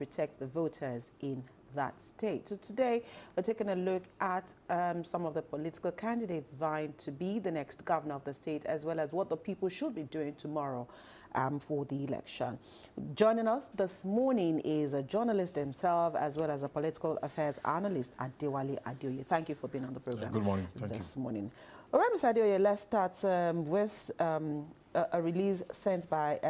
protect the voters in that state. So today, we're taking a look at some of the political candidates vying to be the next governor of the state, as well as what the people should be doing tomorrow for the election. Joining us this morning is a journalist himself, as well as a political affairs analyst, Adewale Adeoye. Thank you for being on the program. Good morning. Thank this morning. All right, Mr. Adeoye, let's start with a release sent by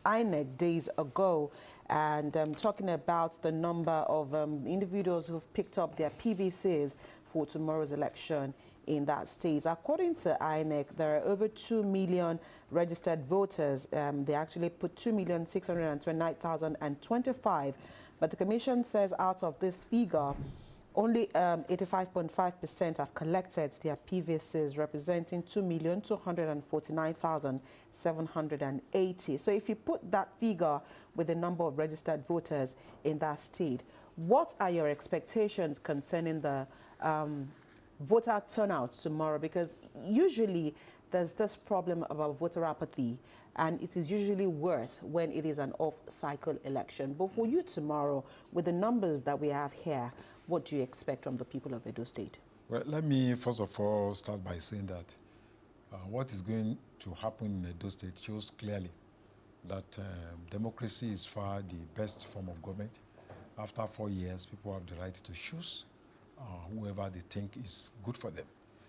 INEC days ago, and talking about the number of individuals who've picked up their PVCs for tomorrow's election in that state. According to INEC, there are over 2 million registered voters. They actually put 2,629,025, but the commission says out of this figure, only 85.5% have collected their PVCs, representing 2,249,780. So if you put that figure with the number of registered voters in that state, what are your expectations concerning the voter turnout tomorrow? Because usually there's this problem about voter apathy, and it is usually worse when it is an off-cycle election. But for you tomorrow, with the numbers that we have here, what do you expect from the people of Edo State? Well, let me first of all start by saying that what is going to happen in Edo State shows clearly that democracy is far the best form of government. After 4 years, people have the right to choose whoever they think is good for them.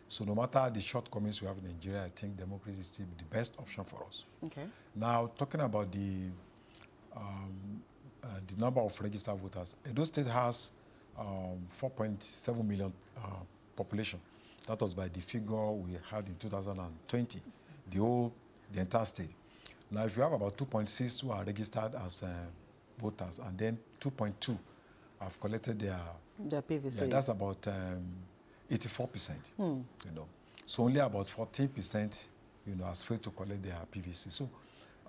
So no matter the shortcomings we have in Nigeria, I think democracy is still the best option for us. Okay. Now, talking about the number of registered voters, Edo State has 4.7 million population. That was by the figure we had in 2020, the entire state. Now, if you have about 2.6 who are registered as voters, and then 2.2 have collected their PVC. Yeah, that's about 84%. You know, so only about 14%, you know, has failed to collect their PVC. So,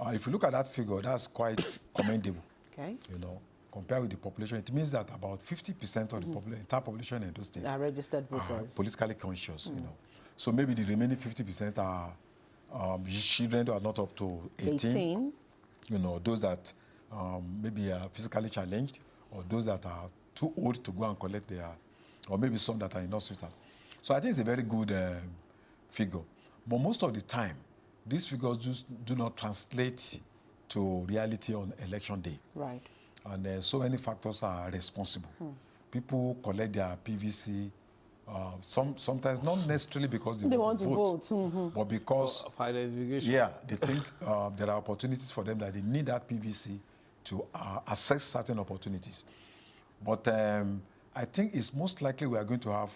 if you look at that figure, that's quite commendable. Okay. You know, compared with the population, it means that about 50% of the entire population in those states are registered voters, politically conscious. You know, so maybe the remaining 50% are children who are not up to 18. You know, those that maybe are physically challenged, or those that are too old to go and collect their, or maybe some that are in hospital. So I think it's a very good figure. But most of the time, these figures just do not translate to reality on election day. Right. And so many factors are responsible. People collect their PVC, sometimes not necessarily because they want to vote. But because for identification. Yeah, they think there are opportunities for them that they need that PVC to access certain opportunities. But I think it's most likely we are going to have,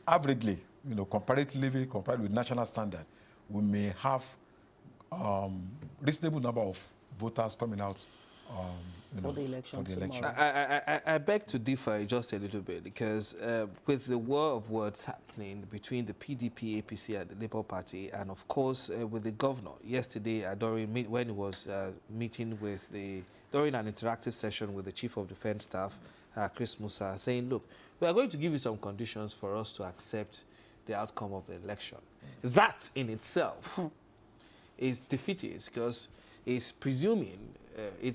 averagely, you know, comparatively compared with national standard, we may have reasonable number of voters coming out for the election. I beg to differ just a little bit, because with the war of words happening between the PDP, APC, and the Labour Party, and of course with the governor yesterday when he was meeting with during an interactive session with the Chief of Defence Staff, Chris Musa, saying, look, we are going to give you some conditions for us to accept the outcome of the election. That in itself is defeatist, because it's presuming,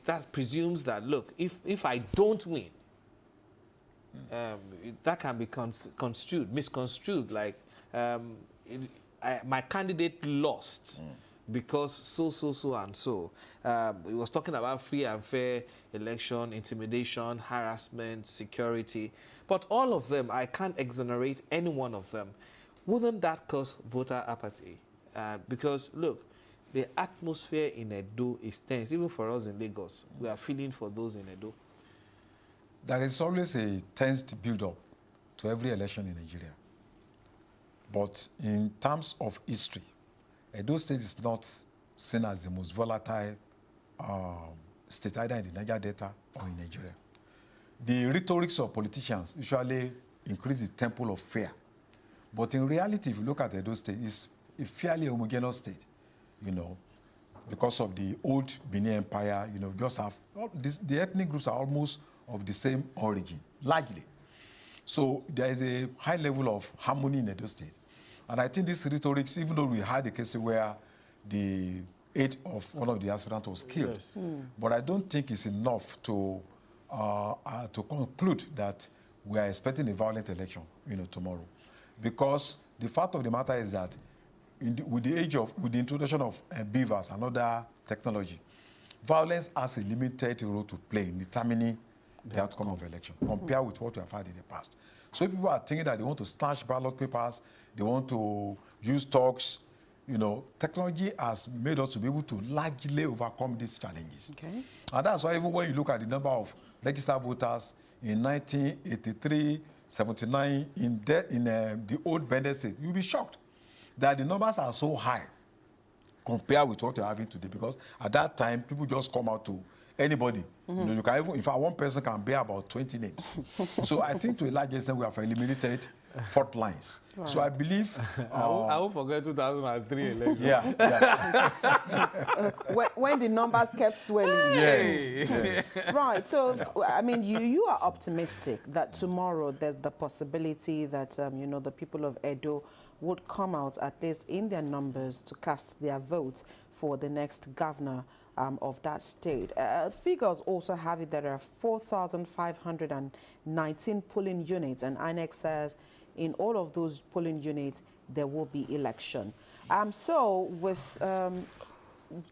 that presumes that, look, if I don't win, that can be misconstrued, like my candidate lost because so, and so. He was talking about free and fair election, intimidation, harassment, security. But all of them, I can't exonerate any one of them. Wouldn't that cause voter apathy? Because, look, the atmosphere in Edo is tense. Even for us in Lagos, we are feeling for those in Edo. There is always a tensed build-up to every election in Nigeria. But in terms of history, Edo State is not seen as the most volatile state, either in the Niger Delta or in Nigeria. The rhetorics of politicians usually increase the tempo of fear. But in reality, if you look at Edo State, it's a fairly homogeneous state. You know, because of the old Benin Empire, you know, just have the ethnic groups are almost of the same origin, largely. So there is a high level of harmony in Edo State. And I think this rhetoric, even though we had a case where the aide of one of the aspirants was killed. Yes. But I don't think it's enough to conclude that we are expecting a violent election, tomorrow, because the fact of the matter is that with the introduction of beavers and other technology, violence has a limited role to play in determining the outcome of election compared with what we have had in the past. So if people are thinking that they want to stash ballot papers, they want to use talks, technology has made us to be able to largely overcome these challenges. Okay. And that's why even when you look at the number of registered voters in 1983, 79 in the old Bendel State, you'll be shocked that the numbers are so high compared with what you're having today, because at that time people just come out to anybody. You can even, in fact, one person can bear about 20 names. So I think to a large extent we have eliminated fault lines. Right. So I believe I won't forget 2003 election. Yeah. When the numbers kept swelling. Yes. Right. So I mean, you are optimistic that tomorrow there's the possibility that the people of Edo would come out at least in their numbers to cast their vote for the next governor of that state. Figures also have it that there are 4,519 polling units, and INEC says in all of those polling units there will be election. So with,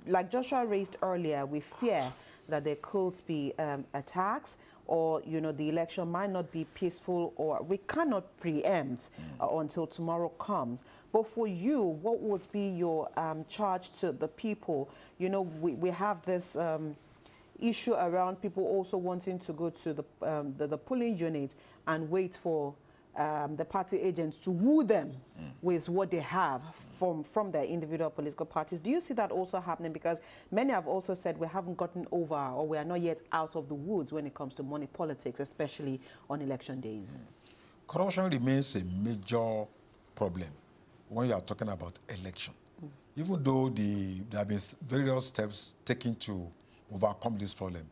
like Joshua raised earlier, we fear that there could be attacks, or the election might not be peaceful, or we cannot preempt until tomorrow comes. But for you, what would be your charge to the people? We have this issue around people also wanting to go to the polling unit and wait for the party agents to woo them with what they have from their individual political parties. Do you see that also happening? Because many have also said we haven't gotten over, or we are not yet out of the woods when it comes to money politics, especially on election days. Corruption remains a major problem when you are talking about election. Even though there have been various steps taken to overcome this problem,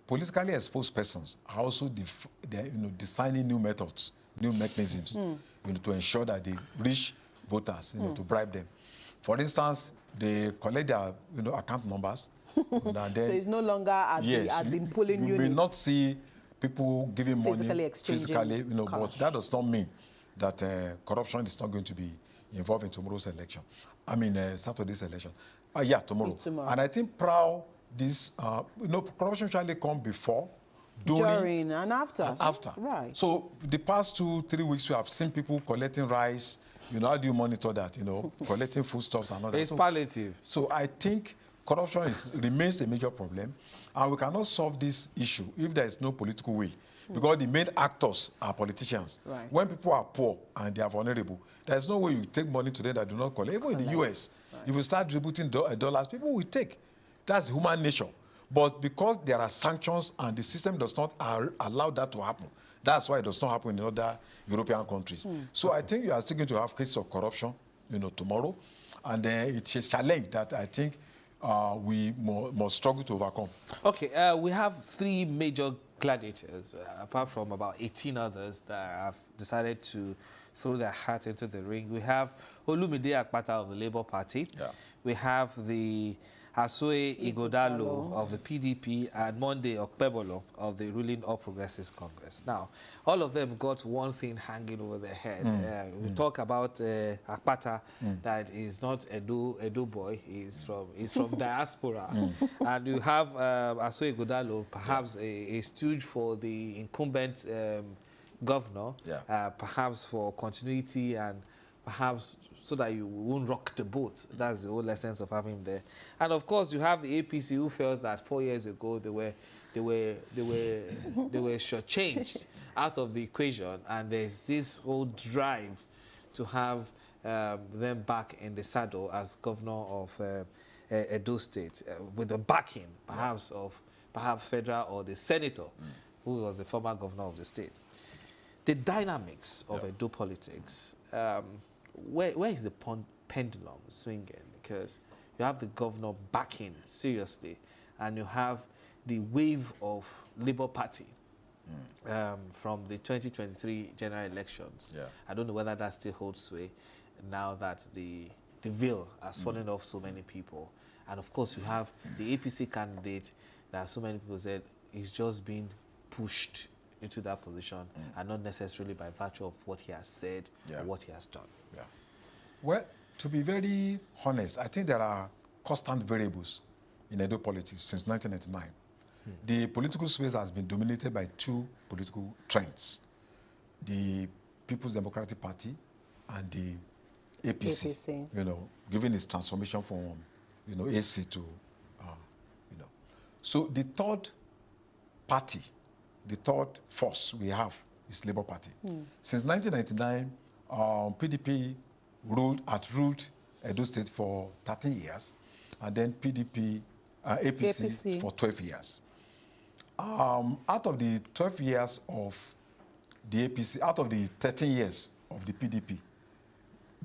politically exposed persons are also designing new methods, new mechanisms, to ensure that they reach voters, to bribe them. For instance, they collect their account numbers. And then, so it's no longer at the polling units. You may not see people giving money physically, but that does not mean that corruption is not going to be involved in tomorrow's election. I mean, Saturday's election. Tomorrow. And I think corruption usually comes before, during, and after. Right. So the past 2-3 weeks, we have seen people collecting rice. How do you monitor that? Collecting foodstuffs and all that. It's palliative. So I think corruption remains a major problem, and we cannot solve this issue if there is no political will. Because the main actors are politicians. Right. When people are poor and they are vulnerable, there's no way you take money today that do not collect. Even in the US, if you start distributing dollars, people will take. That's human nature. But because there are sanctions and the system does not allow that to happen, that's why it does not happen in other European countries. So I think you are still going to have cases of corruption, tomorrow. And it's a challenge that I think we must struggle to overcome. Okay, we have 3 major gladiators, apart from about 18 others that have decided to throw their hat into the ring. We have Olumide Akpata of the Labour Party. Yeah. We have the Asoe Ighodalo of the PDP, and Monday Okpebolo of the ruling All Progressives Congress. Now, all of them got one thing hanging over their head. We talk about Akpata, that is not Edo boy, he's from diaspora. And you have Asoe Ighodalo, perhaps a stooge for the incumbent governor, perhaps for continuity and perhaps so that you won't rock the boat. That's the whole essence of having him there. And of course, you have the APC who felt that 4 years ago they were shortchanged out of the equation, and there's this whole drive to have them back in the saddle as governor of Edo State, with the backing perhaps of federal or the senator who was the former governor of the state. The dynamics of Edo politics. Where is the pendulum swinging? Because you have the governor backing seriously, and you have the wave of Labour Party from the 2023 general elections. I don't know whether that still holds sway now that the the veil has fallen off so many people. And of course, you have the APC candidate that so many people said is just being pushed into that position and not necessarily by virtue of what he has said or what he has done. Yeah. Well, to be very honest, I think there are constant variables in Edo politics since 1999. The political space has been dominated by two political trends: the People's Democratic Party and the APC. You know, given its transformation from, you know, AC to, you know. So the third party, the third force we have is Labour Party. Since 1999, PDP ruled Edo State for 13 years, and then APC for 12 years. Out of the 12 years of the APC, out of the 13 years of the PDP,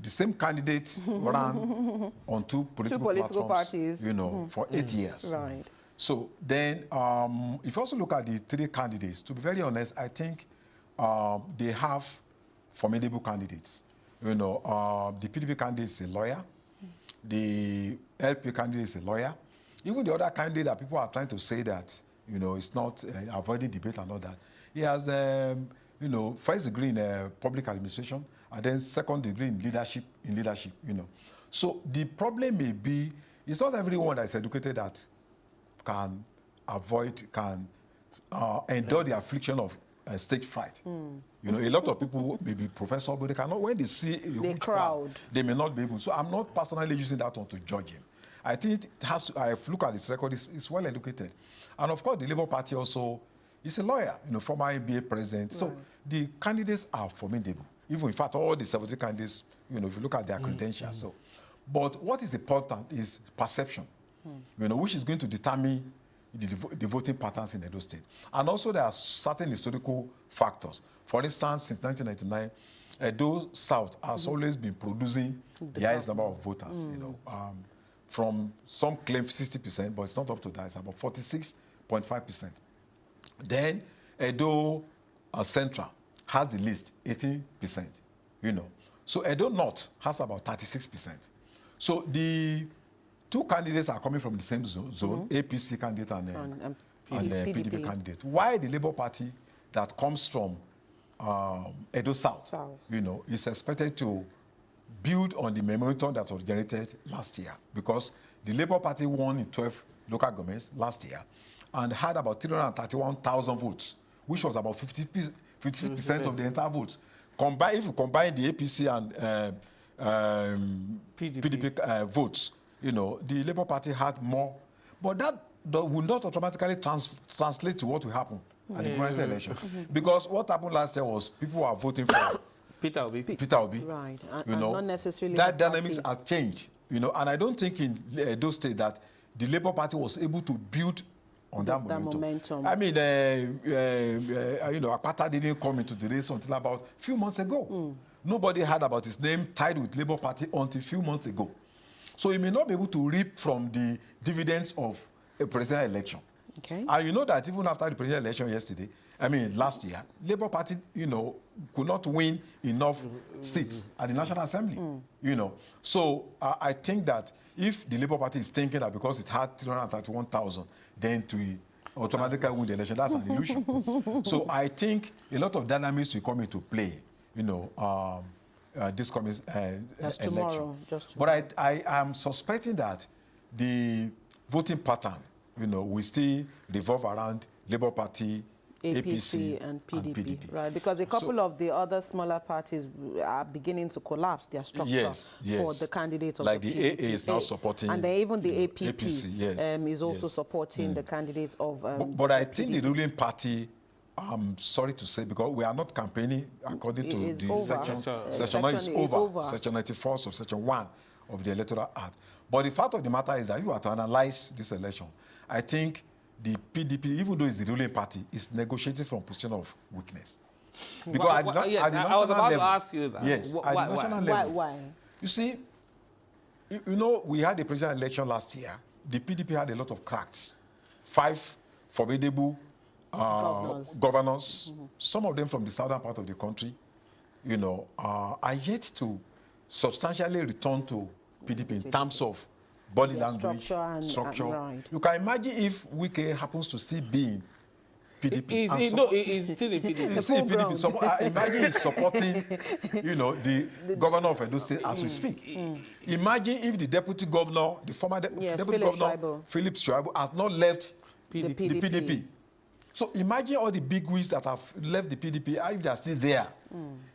the same candidates ran on two political platforms, parties, you know, for 8 years. Right. So then, if you also look at the three candidates, to be very honest, I think they have formidable candidates. You know, the PDP candidate is a lawyer. The LP candidate is a lawyer. Even the other candidate that people are trying to say that, you know, it's not avoiding debate and all that. He has, you know, first degree in public administration, and then second degree in leadership, you know. So the problem may be, it's not everyone that is educated that can endure the affliction of stage fright. You know, a lot of people may be professors, but they cannot, when they see a huge crowd, they may not be able. So I'm not personally using that one to judge him. I think it has to, I look at his record, he's well educated. And of course, the Labour Party also is a lawyer, you know, former ABA president. So the candidates are formidable. Even in fact, all the 70 candidates, you know, if you look at their credentials. So, but what is important is perception, you know, which is going to determine the voting patterns in Edo State. And also there are certain historical factors. For instance, since 1999, Edo South has always been producing the highest number of voters, you know. From some claim 60%, but it's not up to that, it's about 46.5%. Then Edo Central has the least, 18%, you know. So Edo North has about 36%. So the two candidates are coming from the same zone, APC candidate and PDP candidate. Why the Labour Party that comes from Edo South, you know, is expected to build on the momentum that was generated last year, because the Labour Party won in 12 local governments last year and had about 331,000 votes, which was about 50% of the entire votes. If you combine the APC and PDP votes, you know, the Labour Party had more. But that will not automatically translate to what will happen at the current election. Because what happened last year was people were voting for Peter Obi. Right. You know, not necessarily that dynamics have changed. You know, and I don't think in those states that the Labour Party was able to build on that momentum. I mean, you know, Akpata didn't come into the race until about a few months ago. Nobody heard about his name tied with Labour Party until a few months ago. So he may not be able to reap from the dividends of a presidential election. Okay. And you know that even after the presidential election last year, Labour Party, you know, could not win enough seats at the National Assembly, you know. So I think that if the Labour Party is thinking that because it had 331,000, then to automatically win the election, that's an illusion. So I think a lot of dynamics will come into play, you know, this coming election. Tomorrow. But I am suspecting that the voting pattern, you know, will still revolve around Labour Party, APC and PDP. Right, because a couple of the other smaller parties are beginning to collapse their structure for the candidates of like the PDP. AA is now supporting, and then even the APC is also supporting the candidates of but I think the ruling party, I'm sorry to say, because we are not campaigning according to the section 9 is over. Section 94 of section 1 of the Electoral Act. But the fact of the matter is that you have to analyze this election. I think the PDP, even though it's the ruling party, is negotiating from a position of weakness. Because I was about to ask you that. Yes, at the national level. Why? You see, you know, we had the presidential election last year. The PDP had a lot of cracks. 5 formidable governors, some of them from the southern part of the country, you know, are yet to substantially return to PDP in terms of body Their language, structure and right. You can imagine if Wike happens to still be in PDP. He's still in PDP. He's still in PDP. Imagine he's supporting, the governor of Edo State as we speak. Imagine if the deputy governor, the former deputy governor, Philip Shuaibu, has not left the PDP. So imagine all the big wigs that have left the PDP, if they are still there,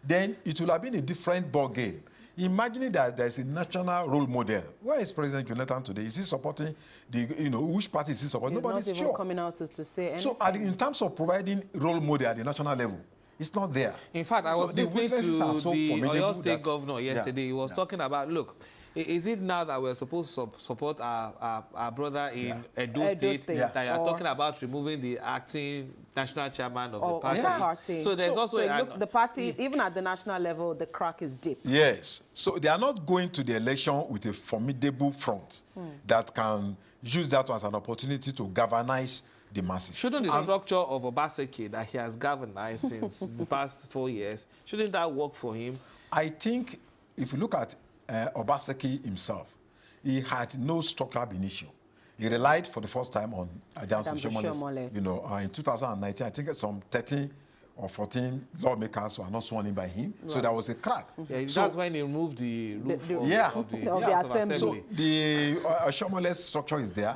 then it will have been a different ball game. Imagine that there is a national role model. Where is President Jonathan today? Is he supporting which party is he supporting? Nobody's not even sure. coming out to say anything. So in terms of providing role model at the national level, it's not there. In fact, I was listening to the Oyo State governor yesterday. He was talking about, look, is it now that we're supposed to support our brother in Edo State that you're talking about removing the acting national chairman of the party? So there's the party, even at the national level, the crack is deep. Yes. So they are not going to the election with a formidable front that can use that as an opportunity to galvanize the masses. Shouldn't the structure of Obaseki that he has galvanized since the past 4 years, shouldn't that work for him? I think if you look at Obaseki himself, he had no structural initial. He relied for the first time on Adams Oshiomhole. In 2019, I think some 13 or 14 lawmakers were not sworn in by him. Right. So there was a crack. Yeah, that's when he removed the roof of the assembly. So the Oshiomhole's structure is there.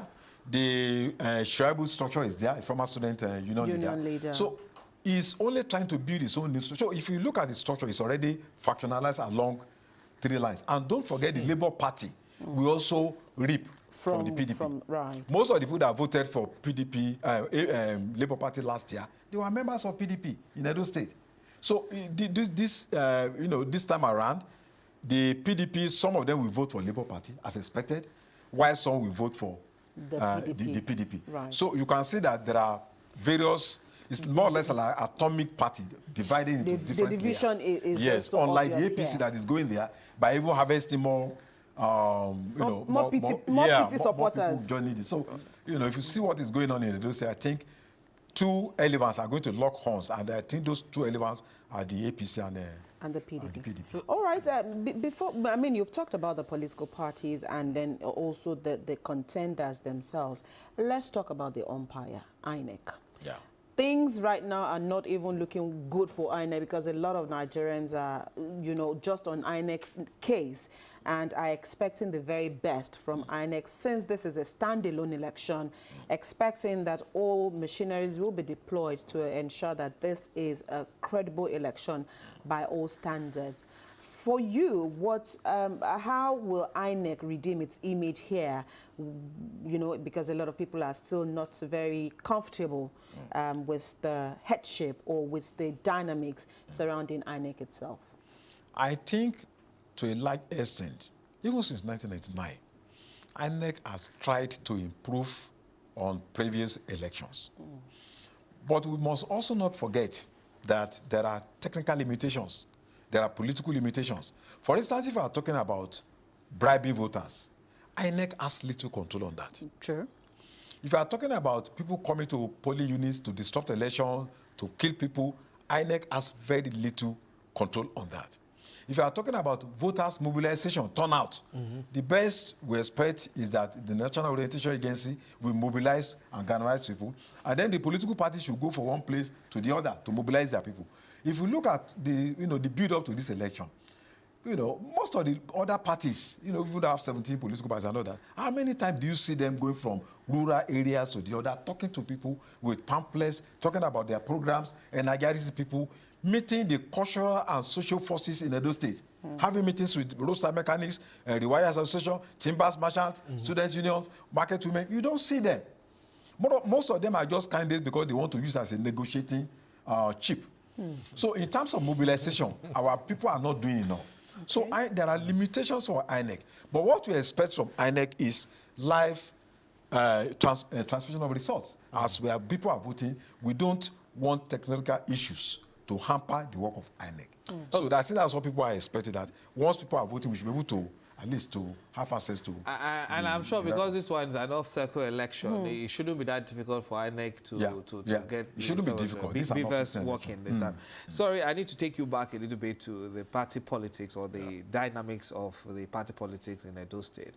The Shuaibu structure is there, a former student union leader. So he's only trying to build his own new structure. So if you look at the structure, it's already factionalized along 3 lines. And don't forget the Labour Party will also reap from the PDP. Most of the people that voted for PDP, Labour Party last year, they were members of PDP in Edo State. So this time around, the PDP, some of them will vote for Labour Party as expected, while some will vote for the PDP. Right. So you can see that there are various. It's more or less like an atomic party divided into different layers. The division is unlike the APC that is going there by even harvesting more PT supporters. Joining this. So, if you see what is going on in Edo State, I think 2 elements are going to lock horns, and I think those 2 elements are the APC and the PDP. All right. You've talked about the political parties and then also the contenders themselves. Let's talk about the umpire, INEC. Yeah. Things right now are not even looking good for INEC because a lot of Nigerians are, just on INEC's case and are expecting the very best from INEC since this is a standalone election, expecting that all machineries will be deployed to ensure that this is a credible election by all standards. For you, how will INEC redeem its image here? Because a lot of people are still not very comfortable with the headship or with the dynamics surrounding INEC itself. I think to a large extent, even since 1999, INEC has tried to improve on previous elections. But we must also not forget that there are technical limitations. There are political limitations. For instance, if we are talking about bribing voters, INEC has little control on that. Sure. If you are talking about people coming to polling units to disrupt election, to kill people, INEC has very little control on that. If you are talking about voters' mobilization, turnout, the best we expect is that the National Orientation Agency will mobilize and galvanize people, and then the political parties should go from one place to the other to mobilize their people. If you look at the build-up to this election, most of the other parties, we would have 17 political parties and all that. How many times do you see them going from rural areas to the other, talking to people with pamphlets, talking about their programs, energizing people, meeting the cultural and social forces in Edo State, having meetings with roadside mechanics, Rewire Association, timbers merchants, students' unions, market women? You don't see them. Most of them are just candidates because they want to use as a negotiating chip. So in terms of mobilization, our people are not doing enough. Okay. So there are limitations for INEC. But what we expect from INEC is live transmission of results. As people are voting, we don't want technical issues to hamper the work of INEC. So I think that's what people are expecting, that once people are voting, we should be able to at least to have access to. And I'm sure because this one's an off-circle election, it shouldn't be that difficult for INEC to get It shouldn't be difficult. These are not beavers system working this time. Sorry, I need to take you back a little bit to the party politics or the dynamics of the party politics in Edo State.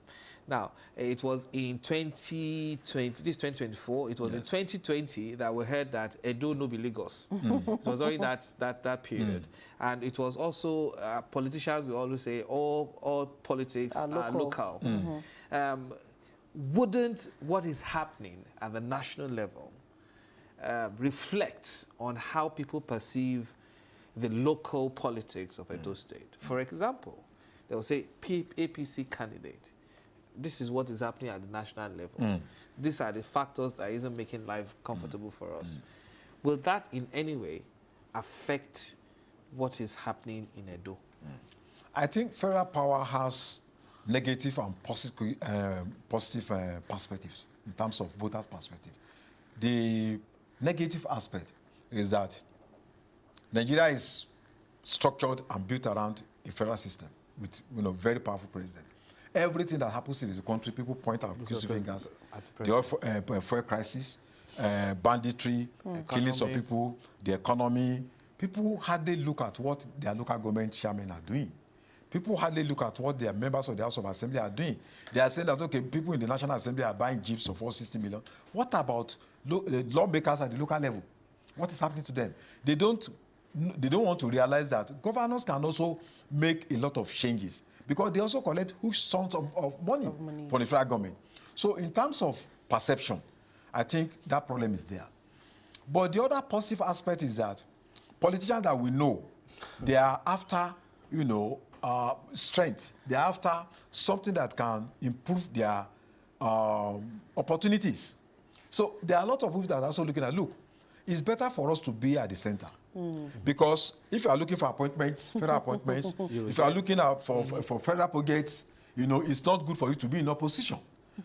Now, it was in 2020, this is 2024, it was in 2020 that we heard that Edo no be Lagos. It was during that period. And it was also, politicians will always say, all politics are local. Wouldn't what is happening at the national level reflect on how people perceive the local politics of Edo State? For example, they will say, APC candidate. This is what is happening at the national level. These are the factors that isn't making life comfortable for us. Will that in any way affect what is happening in Edo? I think federal power has negative and positive perspectives in terms of voters' perspective. The negative aspect is that Nigeria is structured and built around a federal system with very powerful president. Everything that happens in the country, people point out accusing fingers. The oil fuel crisis, banditry, killings of people, the economy. People hardly look at what their local government chairmen are doing. People hardly look at what their members of the House of Assembly are doing. They are saying that, okay, people in the National Assembly are buying jeeps for 460 million. What about the lawmakers at the local level? What is happening to them? They don't want to realize that governors can also make a lot of changes, because they also collect huge sums of money from the federal government. So in terms of perception, I think that problem is there. But the other positive aspect is that politicians that we know, they are after, strength. They are after something that can improve their opportunities. So there are a lot of people that are also looking at, look, it's better for us to be at the center. Because if you are looking for appointments, federal appointments, if you are looking out for federal projects, it's not good for you to be in opposition.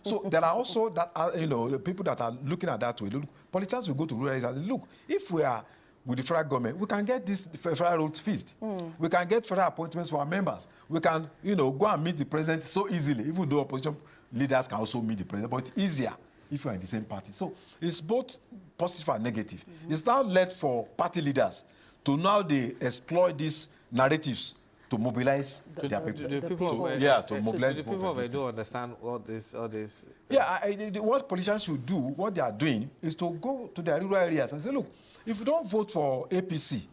So there are also that the people that are looking at that way. Look, politicians will go to rural areas and look, if we are with the federal government, we can get this federal roads fixed. We can get federal appointments for our members. We can go and meet the president so easily, even though opposition leaders can also meet the president, but it's easier if you are in the same party. So it's both positive and negative. It's now left for party leaders to now they exploit these narratives to mobilize their people. The people to mobilize the people of Edo understand all this. What politicians should do, what they are doing, is to go to their rural areas and say, look, if you don't vote for APC,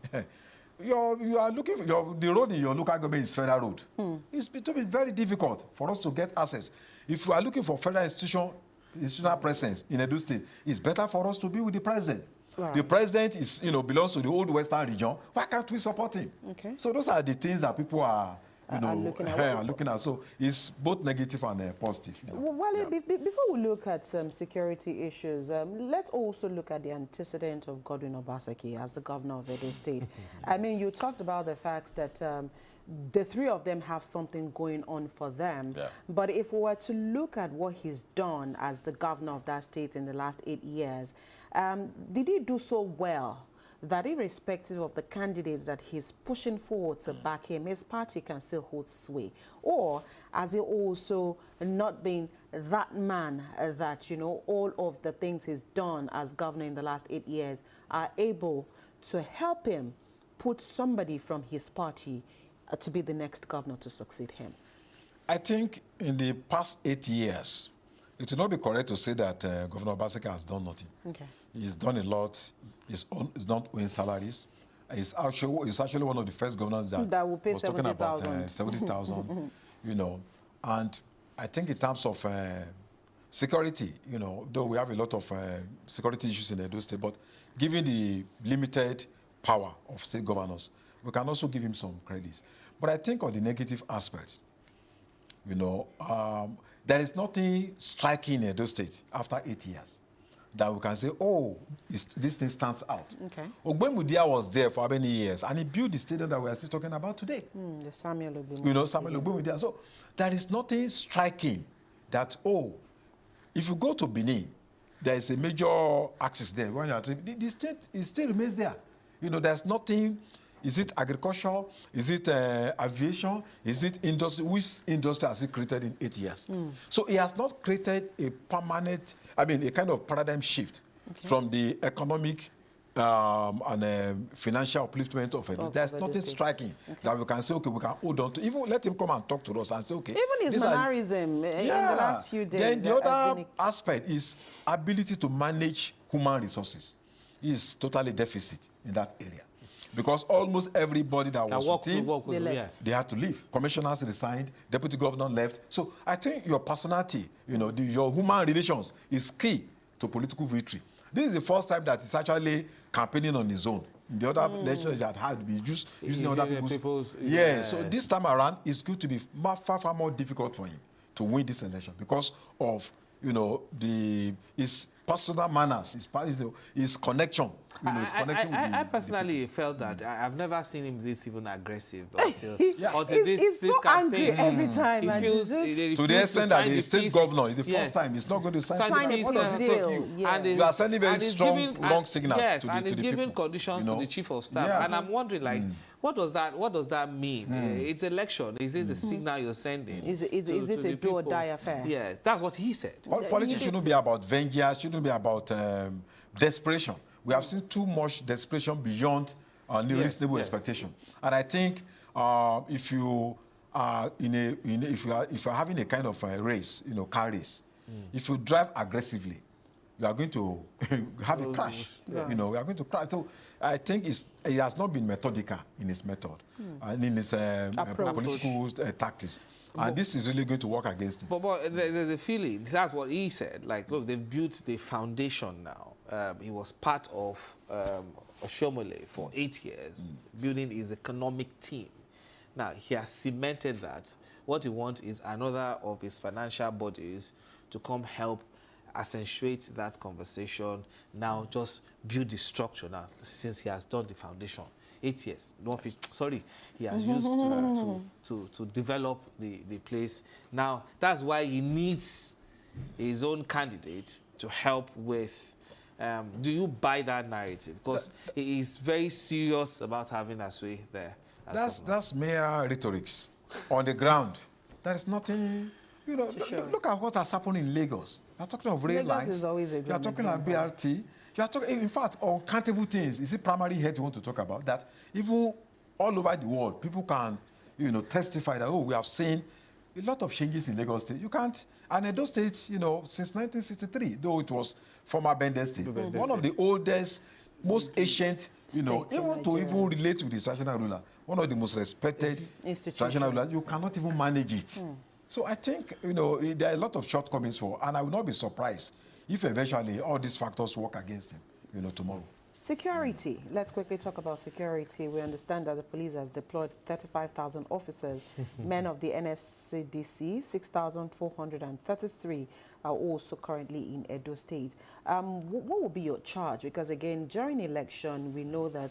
you are looking for the road in your local government is federal road. It will be very difficult for us to get access. If you are looking for federal institutional presence in Edo State, it's better for us to be with the president. Right. The president is, belongs to the old Western region. Why can't we support him? Okay. So those are the things that people are, looking at. So it's both negative and positive. Well, before we look at some security issues, let's also look at the antecedent of Godwin Obaseki as the governor of Edo State. I mean, you talked about the fact that the three of them have something going on for them. Yeah. But if we were to look at what he's done as the governor of that state in the last 8 years, did he do so well that irrespective of the candidates that he's pushing forward to back him, his party can still hold sway? Or has he also not been that man that, all of the things he's done as governor in the last 8 years are able to help him put somebody from his party to be the next governor to succeed him? I think in the past 8 years, it will not be correct to say that Governor Obaseki has done nothing. Okay. He's done a lot. He's not owing salaries. He's actually one of the first governors that will pay was talking about 70,000, And I think in terms of security, though we have a lot of security issues in Edo State, but given the limited power of state governors, we can also give him some credits. But I think on the negative aspects, there is nothing striking in Edo State after 8 years that we can say, oh, this thing stands out. Okay. Ogbemudia was there for how many years? And he built the stadium that we are still talking about today. The Samuel Ogbemudia. Samuel Ogbemudia. So there is nothing striking that, if you go to Benin, there is a major axis there. When you are the state, it still remains there. There's nothing Is it agriculture? Is it aviation? Is it industry? Which industry has he created in 8 years? So he has not created a permanent, I mean, a kind of paradigm shift from the economic and financial upliftment of Edo. There's nothing striking that we can say, okay, we can hold on to. Even let him come and talk to us and say, okay. Even his mannerism in the last few days. Then the other aspect is ability to manage human resources. He is totally deficit in that area. Because almost everybody that was with him, they had to leave. Commissioners resigned, deputy governor left. So I think your personality, you know, your human relations is key to political victory. This is the first time that he's actually campaigning on his own. In the other elections he had been just using other people's. So this time around, it's going to be far more difficult for him to win this election because of, you know, his personal manners, his connection. You know, his connection I personally felt that I've never seen him this even aggressive until he's this so campaign. Angry every time. He feels to the extent that the state governor is the first time he's not going to sign a peace deal. And you are sending very strong, long signals to the people. And he's giving conditions to the chief of staff. And I'm wondering, like, what does that mean? It's election. Is it the signal you're sending? Is it a do or die affair? Yes, that's what he said. Politics shouldn't be about vengeance, shouldn't be about desperation. We have seen too much desperation beyond reasonable expectation. And I think if you are if you are having a kind of a race, you know, car race, if you drive aggressively, you are going to have a crash. Yes. You know, we are going to crash. So I think he has not been methodical in his method and in his political tactics. And this is really going to work against him. But there's a feeling, that's what he said, like, look, they've built the foundation now. He was part of Oshomole for 8 years, building his economic team. Now, he has cemented that. What he wants is another of his financial bodies to come help accentuate that conversation, now just build the structure now, since he has done the foundation. 8 years. He has used to develop the place. Now, that's why he needs his own candidate to help with. Do you buy that narrative? Because he is very serious about having Asue there. That's mere rhetorics. On the ground, there is nothing. You know, look at what has happened in Lagos. You are talking of rail lines. Lagos is always a good You are talking about BRT. You are talking, in fact, uncountable things. Is it primary health you want to talk about? That even all over the world, people can, you know, testify that, oh, we have seen a lot of changes in Lagos State. You can't, and Edo State, you know, since 1963, though it was former Bende State, one of the oldest, most ancient, you know, even to even relate with the traditional ruler, one of the most respected traditional rulers, you cannot even manage it. So I think, you know, there are a lot of shortcomings and I will not be surprised if eventually all these factors work against him, you know, tomorrow. Security. Let's quickly talk about security. We understand that the police has deployed 35,000 officers. Men of the NSCDC, 6,433 are also currently in Edo State. What will be your charge? Because again, during election, we know that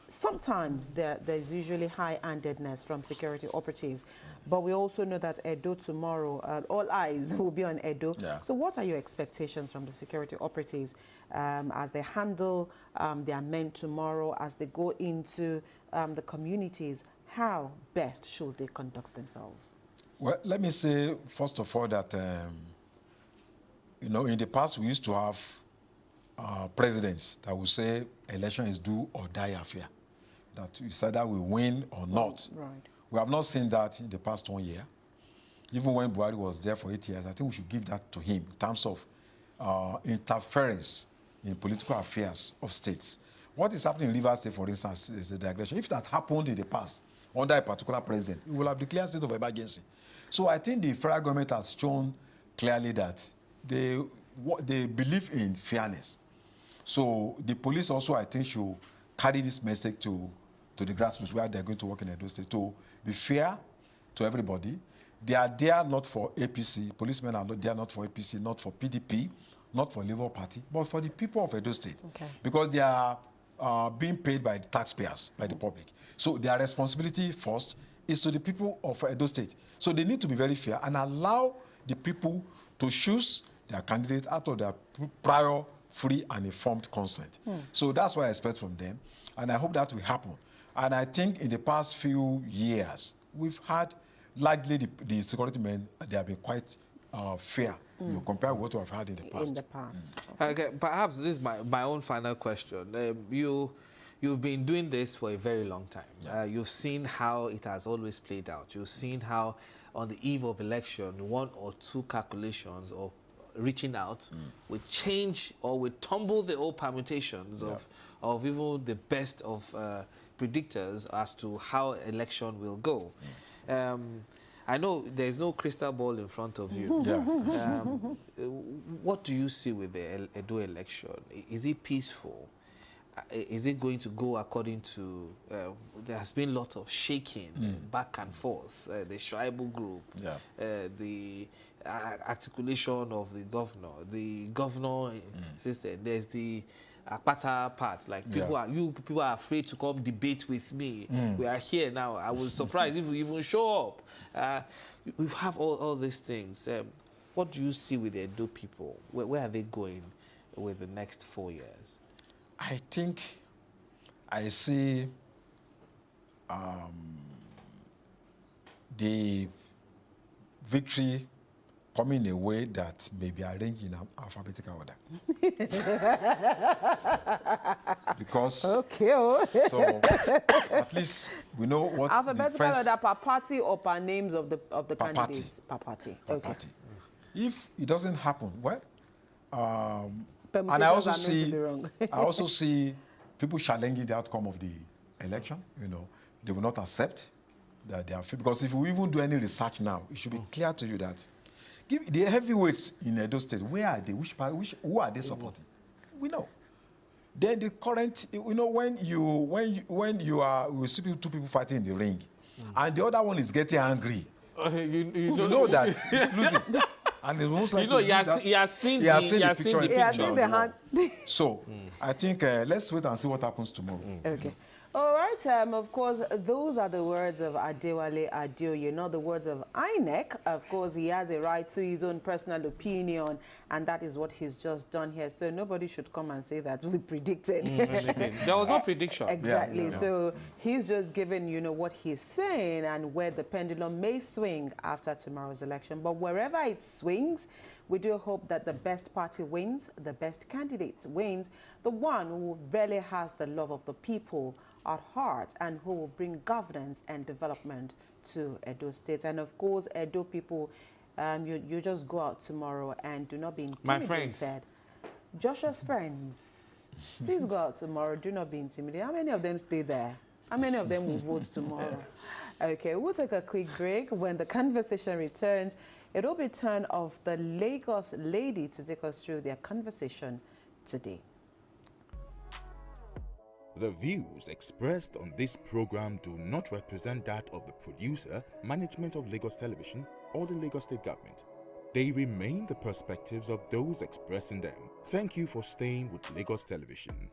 sometimes there's usually high-handedness from security operatives, but we also know that Edo tomorrow, all eyes will be on Edo. Yeah. So what are your expectations from the security operatives as they handle their men tomorrow, as they go into the communities? How best should they conduct themselves? Well, let me say, first of all, that, you know, in the past we used to have presidents that would say election is do or die affair. That it's either we win or not. Right. We have not seen that in the past 1 year. Even when Buhari was there for 8 years, I think we should give that to him in terms of interference in political affairs of states. What is happening in Rivers State, for instance, is the digression. If that happened in the past under a particular president, we will have declared state of emergency. So I think the federal government has shown clearly that they believe in fairness. So the police also, I think, should carry this message to the grassroots where they're going to work in Edo State, to be fair to everybody. They are there not for APC. Policemen are not there not for APC, not for PDP, not for Labour Party, but for the people of Edo State. Okay. Because they are being paid by the taxpayers, by the public. So their responsibility first is to the people of Edo State. So they need to be very fair and allow the people to choose their candidate out of their prior free and informed consent. So that's what I expect from them, and I hope that will happen. And I think in the past few years, we've had largely the security men, they have been quite fair, compared with what we've had in the past. In the past. Okay, perhaps this is my own final question. You've been doing this for a very long time. Yeah. You've seen how it has always played out. You've seen how on the eve of election, one or two calculations or reaching out will change or will tumble the old permutations of even the best of predictors as to how election will go. I know there's no crystal ball in front of you. Yeah. What do you see with the Edo election? Is it peaceful? Is it going to go according to... there has been a lot of shaking back and forth. The tribal group, the articulation of the governor system. There's the Akpata part, like people are afraid to come debate with me. We are here now. I was surprised if we even show up. We have all these things. What do you see with the Edo people? Where are they going with the next 4 years? I think I see the victory coming in a way that may be arranged in alphabetical order. Because so at least we know what Alphabetical the order per party or per names of the per candidates? Per party. Okay. party. If it doesn't happen, well, and I Permutations also are known to see be wrong. I also see people challenging the outcome of the election. They will not accept that they are free. Because if we even do any research now, it should be clear to you that the heavyweights in Edo State, where are they? Who are they supporting? We know. Then the current, when you see two people fighting in the ring, and the other one is getting angry, you know that he's losing. And it's most likely he has seen the picture. He has seen the hand. So I think let's wait and see what happens tomorrow. Okay. All right. Of course, those are the words of Adewale Adeoye, not the words of INEC. Of course, he has a right to his own personal opinion, and that is what he's just done here. So nobody should come and say that we predicted. There was no prediction. Exactly. Yeah. So he's just given, what he's saying and where the pendulum may swing after tomorrow's election. But wherever it swings, we do hope that the best party wins, the best candidate wins, the one who really has the love of the people at heart and who will bring governance and development to Edo State. And of course, Edo people, you just go out tomorrow and do not be intimidated. My friends. Joshua's friends, please go out tomorrow. Do not be intimidated. How many of them stay there? How many of them will vote tomorrow? Okay, we'll take a quick break. When the conversation returns, it will be turn of the Lagos lady to take us through their conversation today. The views expressed on this program do not represent that of the producer, management of Lagos Television, or the Lagos State Government. They remain the perspectives of those expressing them. Thank you for staying with Lagos Television.